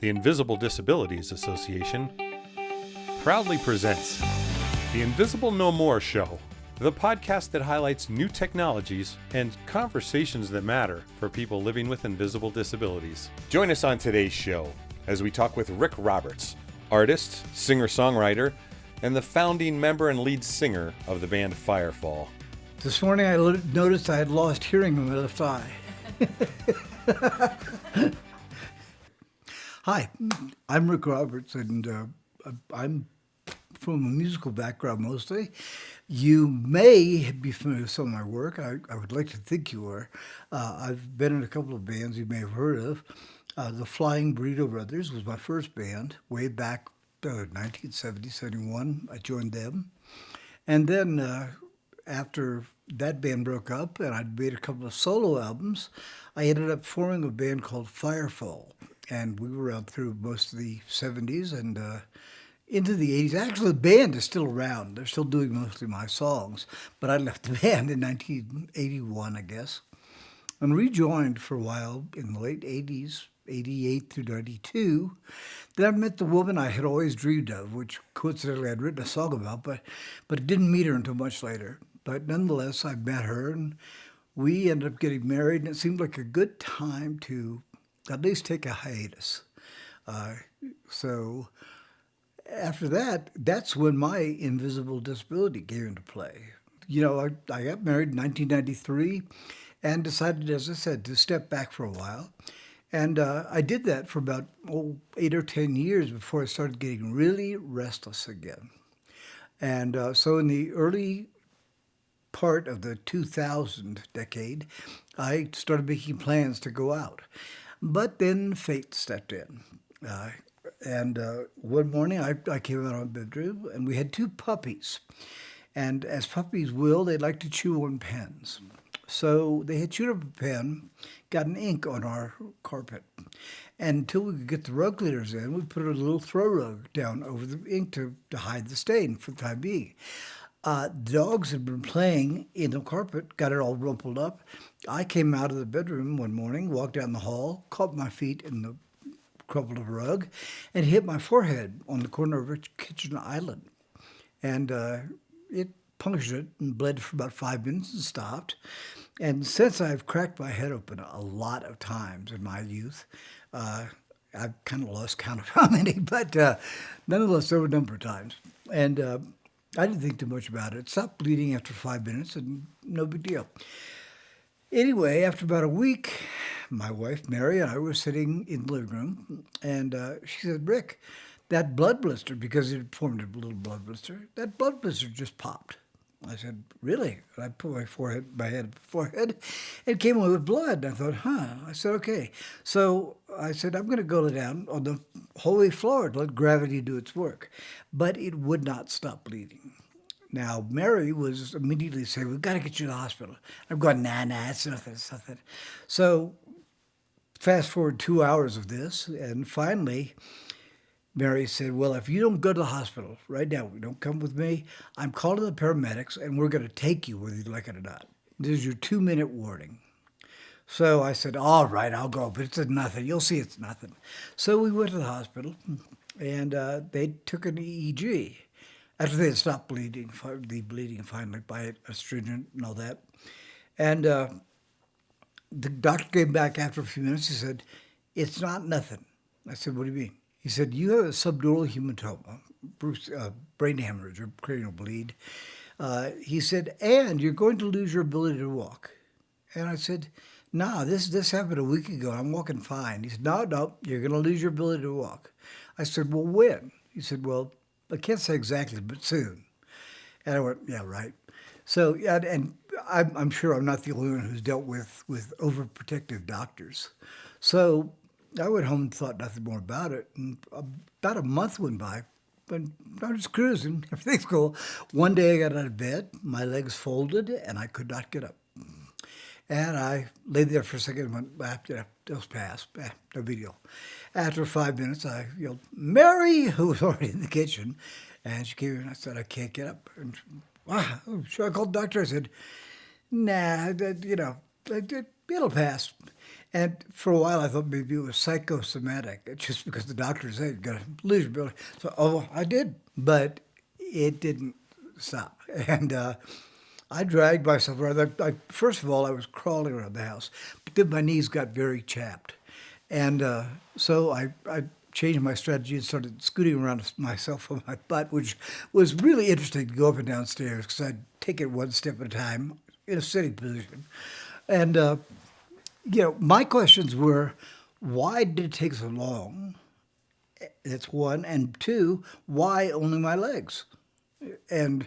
the Invisible Disabilities Association, proudly presents the Invisible No More Show, the podcast that highlights new technologies and conversations that matter for people living with invisible disabilities. Join us on today's show as we talk with Rick Roberts, artist, singer-songwriter, and the founding member and lead singer of the band Firefall. This morning I noticed I had lost hearing in my left eye. Hi, I'm Rick Roberts, and I'm from a musical background mostly. You may be familiar with some of my work. I would like to think you are. I've been in a couple of bands you may have heard of. The Flying Burrito Brothers was my first band, way back 1970, 71. I joined them. And then after that band broke up and I'd made a couple of solo albums, I ended up forming a band called Firefall. And we were around through most of the 70s and into the 80s. Actually, the band is still around. They're still doing mostly my songs. But I left the band in 1981, I guess, and rejoined for a while in the late 80s, 88 through 92. Then I met the woman I had always dreamed of, which coincidentally I'd written a song about, but didn't meet her until much later. But nonetheless, I met her, and we ended up getting married, and it seemed like a good time to at least take a hiatus. So after that, that's when my invisible disability came into play. You know, I got married in 1993 and decided, as I said, to step back for a while. And I did that for about 8 or 10 years before I started getting really restless again. And so in the early part of the 2000 decade, I started making plans to go out. But then fate stepped in. And one morning I came out of my bedroom and we had 2 puppies. And as puppies will, they like to chew on pens. So they had chewed up a pen, got an ink on our carpet. And until we could get the rug cleaners in, we put a little throw rug down over the ink to hide the stain for the time being. Dogs had been playing in the carpet, got it all rumpled up. I came out of the bedroom one morning, walked down the hall, caught my feet in the crumpled up rug, and hit my forehead on the corner of a kitchen island. And it punctured it and bled for about 5 minutes and stopped. And since I've cracked my head open a lot of times in my youth, I've kind of lost count of how many, but nonetheless, there were a number of times. And I didn't think too much about it. It stopped bleeding after 5 minutes and no big deal. Anyway, after about a week, my wife, Mary, and I were sitting in the living room, and she said, Rick, that blood blister, because it had formed a little blood blister, that blood blister just popped. I said, really? And I put my head on the forehead. It came away with blood. And I thought, I said, okay. So I said, I'm going to go lay down on the holy floor and let gravity do its work. But it would not stop bleeding. Now, Mary was immediately saying, we've got to get you to the hospital. I'm going, nah, it's nothing. So fast forward 2 hours of this, and finally, Mary said, well, if you don't go to the hospital right now, you don't come with me, I'm calling the paramedics, and we're going to take you whether you like it or not. This is your 2-minute warning. So I said, all right, I'll go, but it's nothing. You'll see it's nothing. So we went to the hospital, and they took an EEG. After they had stopped bleeding finally by astringent and all that. And the doctor came back after a few minutes. He said, it's not nothing. I said, what do you mean? He said, you have a subdural hematoma, brain hemorrhage or cranial bleed. He said, and you're going to lose your ability to walk. And I said, no, this happened a week ago. I'm walking fine. He said, no, you're going to lose your ability to walk. I said, well, when? He said, well, I can't say exactly, but soon. And I went, yeah, right. So, yeah, and I'm sure I'm not the only one who's dealt with overprotective doctors. So I went home and thought nothing more about it. And about a month went by, but I was cruising. Everything's cool. One day I got out of bed, my legs folded, and I could not get up. And I lay there for a second and went, those pass, no big deal. After 5 minutes, I yelled, Mary, who was already in the kitchen, and she came in and I said, I can't get up. And should I call the doctor? I said, nah, it'll pass. And for a while, I thought maybe it was psychosomatic, just because the doctor said you got to lose your ability. So, I did, but it didn't stop. And I dragged myself around. First of all, I was crawling around the house, but then my knees got very chapped. And so I changed my strategy and started scooting around myself on my butt, which was really interesting to go up and down stairs because I'd take it one step at a time in a sitting position. And, my questions were, why did it take so long? That's one. And two, why only my legs? And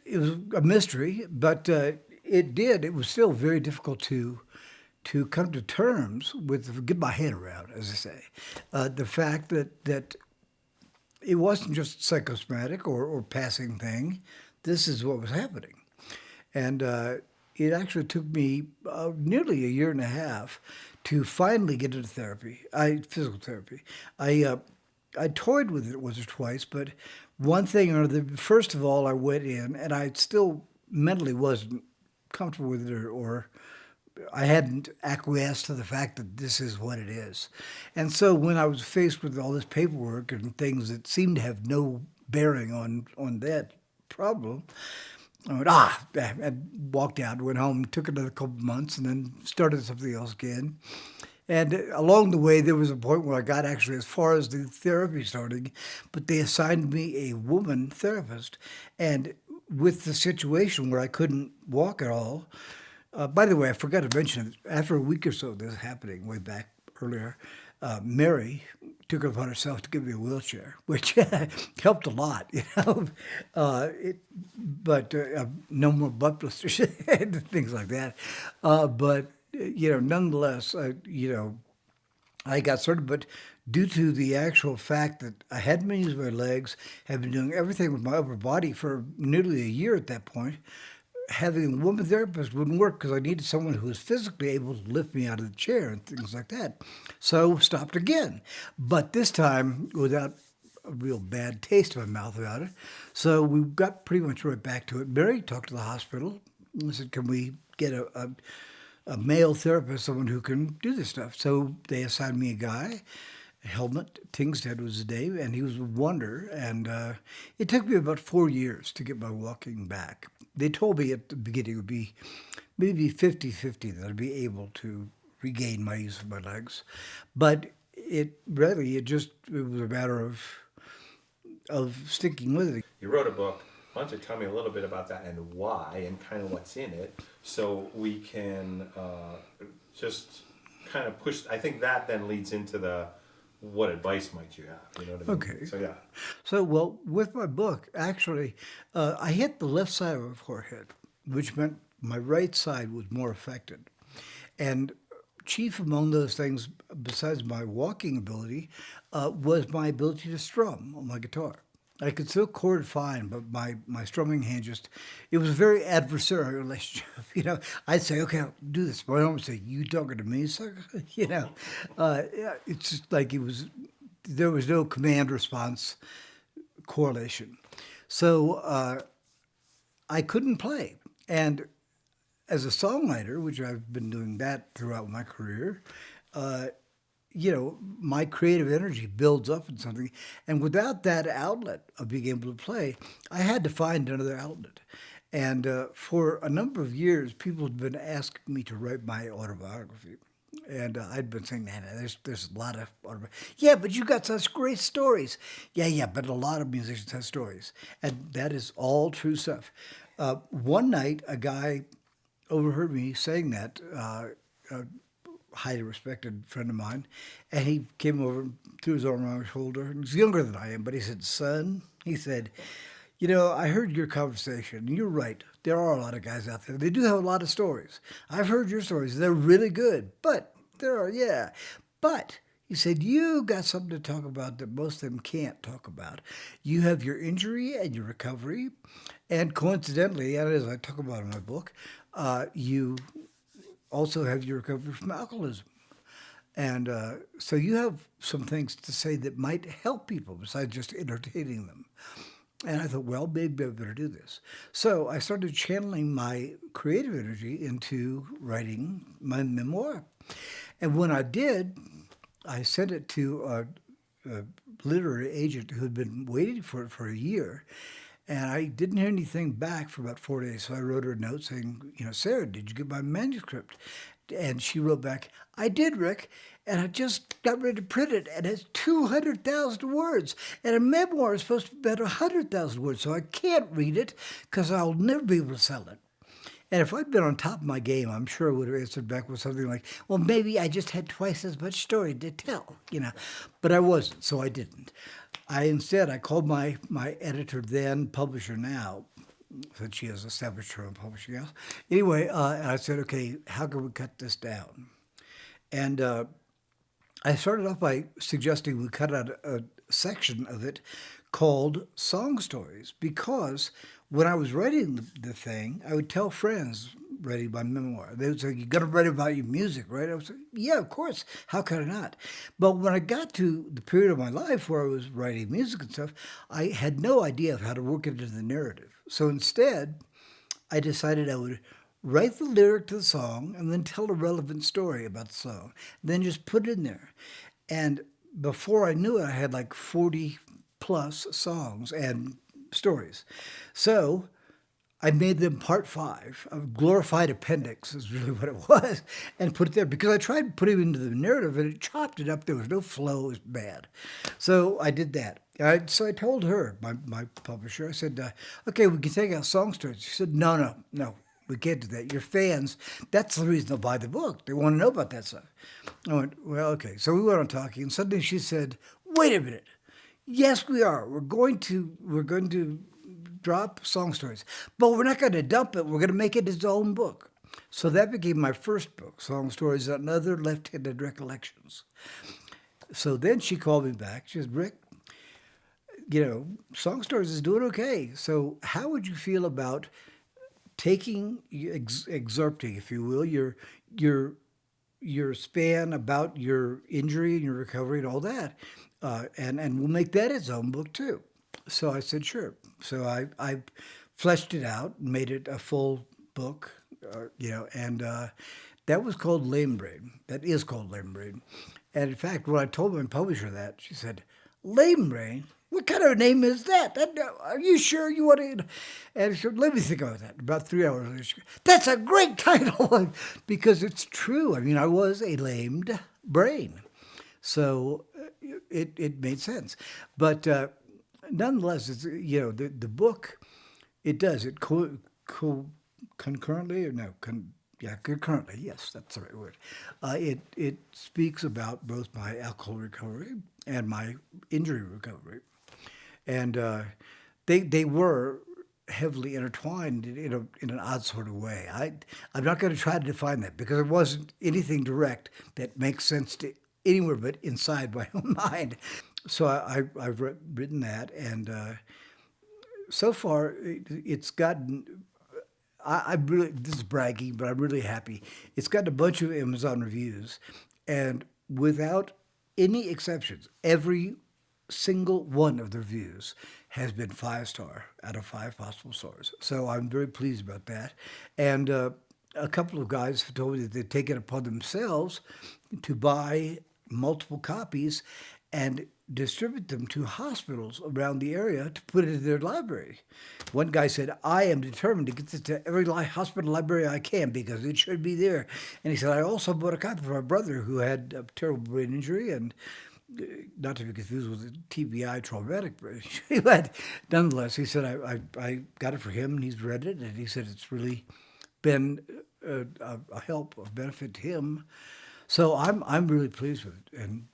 it was a mystery, but it was still very difficult to come to terms with, get my head around, as I say, the fact that it wasn't just psychosomatic or passing thing. This is what was happening. And it actually took me nearly a year and a half to finally get into physical therapy. I toyed with it once or twice, but one thing or the first of all, I went in and I still mentally wasn't comfortable with it or I hadn't acquiesced to the fact that this is what it is. And so when I was faced with all this paperwork and things that seemed to have no bearing on that problem, I went, I walked out, went home, took another couple of months, and then started something else again. And along the way, there was a point where I got actually as far as the therapy starting, but they assigned me a woman therapist. And with the situation where I couldn't walk at all, by the way, I forgot to mention, after a week or so of this happening, way back earlier, Mary took it upon herself to give me a wheelchair, which helped a lot, but no more butt blisters and things like that. But nonetheless, I got started. But due to the actual fact that I hadn't been using my legs, had been doing everything with my upper body for nearly a year at that point, having a woman therapist wouldn't work because I needed someone who was physically able to lift me out of the chair and things like that. So stopped again, but this time without a real bad taste in my mouth about it. So we got pretty much right back to it. Mary talked to the hospital and said, can we get a male therapist, someone who can do this stuff? So they assigned me a guy. Helmut Tingstead was his name, and he was a wonder. And it took me about 4 years to get my walking back. They told me at the beginning it would be maybe 50-50 that I'd be able to regain my use of my legs. But it was a matter of sticking with it. You wrote a book. Why don't you tell me a little bit about that and why and kind of what's in it so we can just kind of push. I think that then leads into what advice might you have? You know what I mean? Okay. So, yeah. So, well, with my book, actually, I hit the left side of my forehead, which meant my right side was more affected. And chief among those things, besides my walking ability, was my ability to strum on my guitar. I could still chord fine, but my strumming hand it was a very adversarial relationship. I'd say, okay, I'll do this. But I don't say, you talking to me, sucker? It's just like there was no command response correlation. So I couldn't play. And as a songwriter, which I've been doing that throughout my career, my creative energy builds up in something. And without that outlet of being able to play, I had to find another outlet. And for a number of years, people had been asking me to write my autobiography. And I'd been saying, there's a lot of autobiography. Yeah, but you got such great stories. Yeah, but a lot of musicians have stories. And that is all true stuff. One night, a guy overheard me saying that, highly respected friend of mine, and he came over and threw his arm around my shoulder. He's younger than I am, but he said, son, he said, I heard your conversation. You're right. There are a lot of guys out there. They do have a lot of stories. I've heard your stories. They're really good, but But he said, you got something to talk about that most of them can't talk about. You have your injury and your recovery, and coincidentally, and as I talk about in my book, you also have your recovery from alcoholism. And so you have some things to say that might help people besides just entertaining them. And I thought, well, maybe I better do this. So I started channeling my creative energy into writing my memoir. And when I did, I sent it to a literary agent who had been waiting for it for a year. And I didn't hear anything back for about 4 days. So I wrote her a note saying, Sarah, did you get my manuscript? And she wrote back, I did, Rick. And I just got ready to print it. And it's 200,000 words. And a memoir is supposed to be about 100,000 words. So I can't read it because I'll never be able to sell it. And if I'd been on top of my game, I'm sure I would have answered back with something like, well, maybe I just had twice as much story to tell, But I wasn't, so I didn't. Instead, I called my editor then, publisher now, since she has established her own publishing house. Anyway, and I said, okay, how can we cut this down? And I started off by suggesting we cut out a section of it called Song Stories, because when I was writing the thing, I would tell friends writing my memoir. They would say, you got to write about your music, right? I would say, yeah, of course. How could I not? But when I got to the period of my life where I was writing music and stuff, I had no idea of how to work it into the narrative. So instead, I decided I would write the lyric to the song and then tell a relevant story about the song. Then just put it in there. And before I knew it, I had like 40 plus songs and stories. So I made them part 5, a glorified appendix is really what it was, and put it there because I tried putting it into the narrative and it chopped it up. There was no flow. It was bad. So I did that. So I told her, my publisher, I said, okay, we can take out song stories. She said, no, we can't do that. Your fans, that's the reason they'll buy the book. They want to know about that stuff. I went, well, okay. So we went on talking, and suddenly she said, wait a minute. Yes, we are. We're going to drop song stories, but we're not going to dump it. We're going to make it its own book. So that became my first book, Song Stories and Other Left-Handed Recollections. So then she called me back. She said, Rick, Song Stories is doing okay. So how would you feel about taking, excerpting, if you will, your span about your injury and your recovery and all that, and we'll make that its own book too. So I said, sure. So I fleshed it out, made it a full book, and that was called Lame Brain. That is called Lame Brain. And in fact, when I told my publisher that, she said, Lame Brain? What kind of a name is that? Are you sure you want to? And she said, let me think about that. About 3 hours later, she said, that's a great title because it's true. I mean, I was a lamed brain. So it made sense. But nonetheless, it's, the book, it does. It concurrently, or no, concurrently, yes, that's the right word. It speaks about both my alcohol recovery and my injury recovery. And they were heavily intertwined in an odd sort of way. I'm not going to try to define that because it wasn't anything direct that makes sense to anywhere but inside my own mind. So I've written that, and so far it's gotten. I'm really, this is bragging, but I'm really happy. It's gotten a bunch of Amazon reviews, and without any exceptions, every single one of the reviews has been 5-star out of 5 possible stars. So I'm very pleased about that. And a couple of guys have told me that they've taken it upon themselves to buy multiple copies and distribute them to hospitals around the area to put it in their library. One guy said, I am determined to get this to every hospital library I can because it should be there. And he said, I also bought a copy for my brother who had a terrible brain injury and not to be confused with TBI, traumatic brain injury, but nonetheless, he said, I got it for him and he's read it. And he said, it's really been a help, a benefit to him. So I'm really pleased with it. And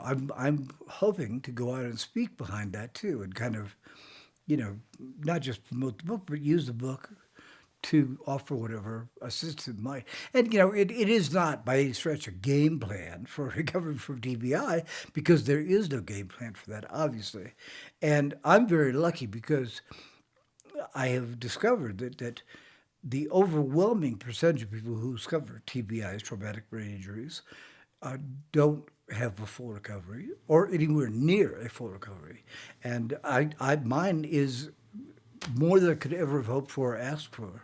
I'm hoping to go out and speak behind that too, and kind of, not just promote the book, but use the book to offer whatever assistance it might. And it is not by any stretch a game plan for recovery from TBI because there is no game plan for that, obviously. And I'm very lucky because I have discovered that the overwhelming percentage of people who suffer TBIs, traumatic brain injuries, don't have a full recovery or anywhere near a full recovery. And mine is more than I could ever have hoped for or asked for.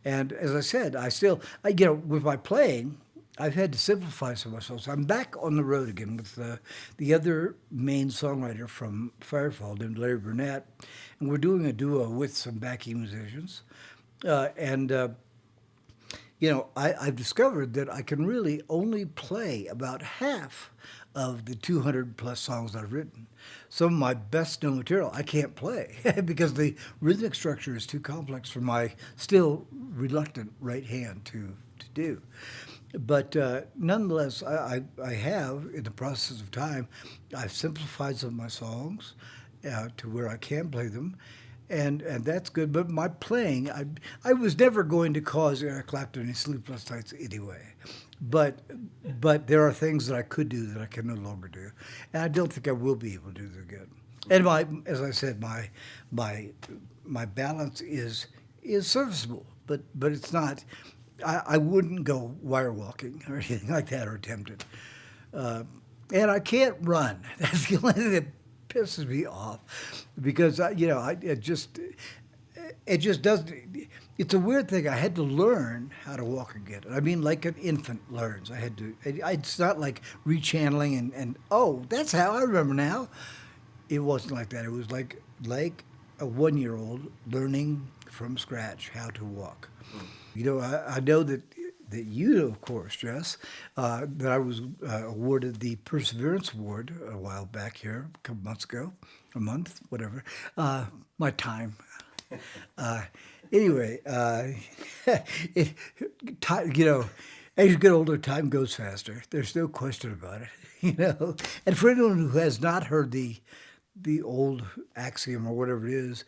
And as I said, with my playing, I've had to simplify some of my songs. I'm back on the road again with the other main songwriter from Firefall, named Larry Burnett, and we're doing a duo with some backing musicians. And I've discovered that I can really only play about half of the 200 plus songs I've written. Some of my best known material I can't play because the rhythmic structure is too complex for my still reluctant right hand to do. But nonetheless, I have, in the process of time, I've simplified some of my songs to where I can play them. And that's good. But my playing, I was never going to cause Eric Clapton any sleepless nights anyway. But there are things that I could do that I can no longer do, and I don't think I will be able to do them again. And as I said, my balance is serviceable, but it's not. I wouldn't go wire walking or anything like that or attempt it. And I can't run. That's the only thing that pisses me off, because it just doesn't. It's a weird thing. I had to learn how to walk again. I mean, like an infant learns. I had to. It's not like rechanneling and oh, that's how I remember now. It wasn't like that. It was like a 1-year-old learning from scratch how to walk. I know that you know, of course, Jess, that I was awarded the Perseverance Award a while back here, a couple months ago, a month, whatever. My time. Anyway, as you get older, time goes faster. There's no question about it, And for anyone who has not heard the old axiom or whatever it is,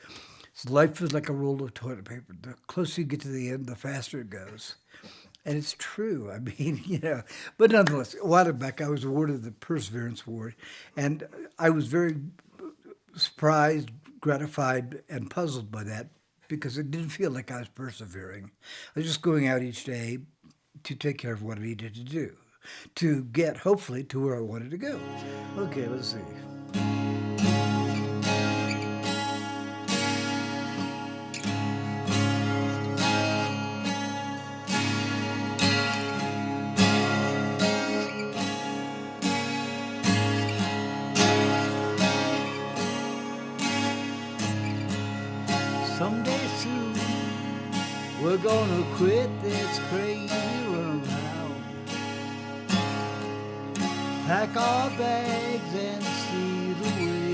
life is like a roll of toilet paper. The closer you get to the end, the faster it goes. And it's true. I mean, But nonetheless, a while back, I was awarded the Perseverance Award, and I was very surprised, gratified, and puzzled by that, because it didn't feel like I was persevering. I was just going out each day to take care of what I needed to do, to get, hopefully, to where I wanted to go. Okay, let's see. Someday soon, we're gonna quit this crazy run around. Pack our bags and steal away.